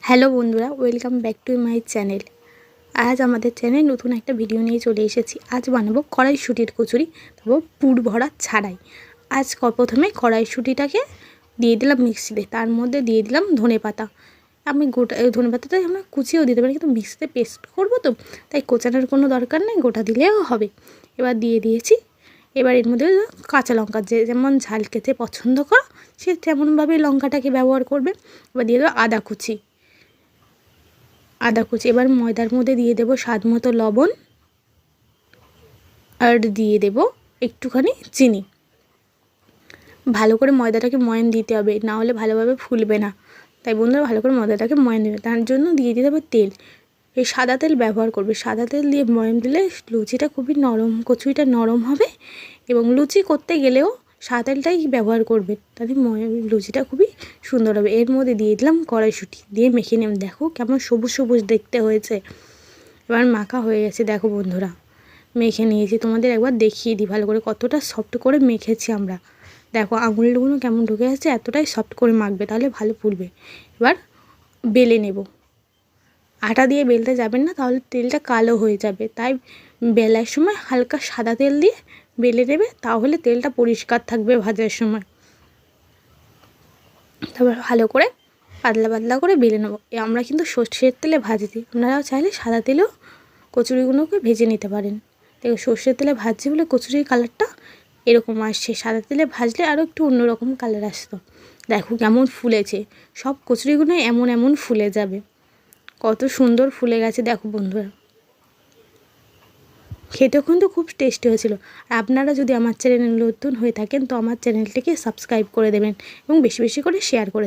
Hello বন্ধুরা, welcome back to my channel. আজ আমাদের চ্যানেলে নতুন একটা ভিডিও নিয়ে চলে এসেছি। আজ বানাবো কড়াইশুঁটির কচুরি, তারপর পুর ভরা ছাড়াই। আজ প্রথমে কড়াইশুঁটিটাকে দিয়ে দিলাম মিক্সিতে, তার মধ্যে দিয়ে দিলাম ধনেপাতা। আমি গোটা ধনেপাতাটা আমরা কুচিয়েও দিতে পারি, কিন্তু মিক্সিতে পেস্ট করবো তো, তাই কোচানোর কোনো দরকার নেই, গোটা দিলেও হবে। এবার দিয়ে দিয়েছি। এবার এর মধ্যে কাঁচা লঙ্কা, যে যেমন ঝাল খেতে পছন্দ করো সে তেমনভাবে লঙ্কাটাকে ব্যবহার করবে। এবার দিয়ে দেবো আদা কুচি। এবার ময়দার মধ্যে দিয়ে দেবো স্বাদ মতো লবণ, আর দিয়ে দেবো একটুখানি চিনি। ভালো করে ময়দাটাকে ময়ান দিতে হবে, না হলে ভালোভাবে ফুলবে না। তাই বন্ধুরা ভালো করে ময়দাটাকে ময়ান দেবে। তার জন্য দিয়ে দিতে হবে তেল। এই সাদা তেল ব্যবহার করবে। সাদা তেল দিয়ে ময়ান দিলে লুচিটা খুবই নরম, কচুরিটা নরম হবে। এবং লুচি করতে গেলেও সাদা তেলটাই ব্যবহার করবে, তাহলে লুচিটা খুবই সুন্দর হবে। এর মধ্যে দিয়ে দিলাম কড়াইশুঁটি, দিয়ে মেখে নিলাম। দেখো কেমন সবুজ সবুজ দেখতে হয়েছে। এবার মাখা হয়ে গেছে। দেখো বন্ধুরা, মেখে নিয়েছি, তোমাদের একবার দেখিয়ে দিই ভালো করে কতটা সফট করে মেখেছি আমরা। দেখো আঙুলগুলো কেমন ঢুকে যাচ্ছে, এতটাই সফট করে মাখবে, তাহলে ভালো ফুলবে। এবার বেলে নেব। আটা দিয়ে বেলতে যাবেন না, তাহলে তেলটা কালো হয়ে যাবে। তাই বেলার সময় হালকা সাদা তেল দিয়ে বেলে নেবে, তাহলে তেলটা পরিষ্কার থাকবে ভাজার সময়। তারপর ভালো করে পাতলা পাতলা করে বেলে নেবো। আমরা কিন্তু সর্ষের তেলে ভাজছি, আপনারাও চাইলে সাদা তেলেও কচুরিগুলোকে ভেজে নিতে পারেন। দেখো সর্ষের তেলে ভাজছি বলে কচুরির কালারটা এরকম আসছে। সাদা তেলে ভাজলে আরও একটু অন্যরকম কালার আসতো। দেখো কেমন ফুলেছে, সব কচুরিগুলো এমন এমন ফুলে যাবে। কত সুন্দর ফুলে গেছে দেখো বন্ধুরা। খেতেও কিন্তু খুব টেস্টি হয়েছিল। আর আপনারা যদি আমার চ্যানেলে নতুন হয়ে থাকেন তো আমার চ্যানেলটিকে সাবস্ক্রাইব করে দেবেন এবং বেশি বেশি করে শেয়ার করে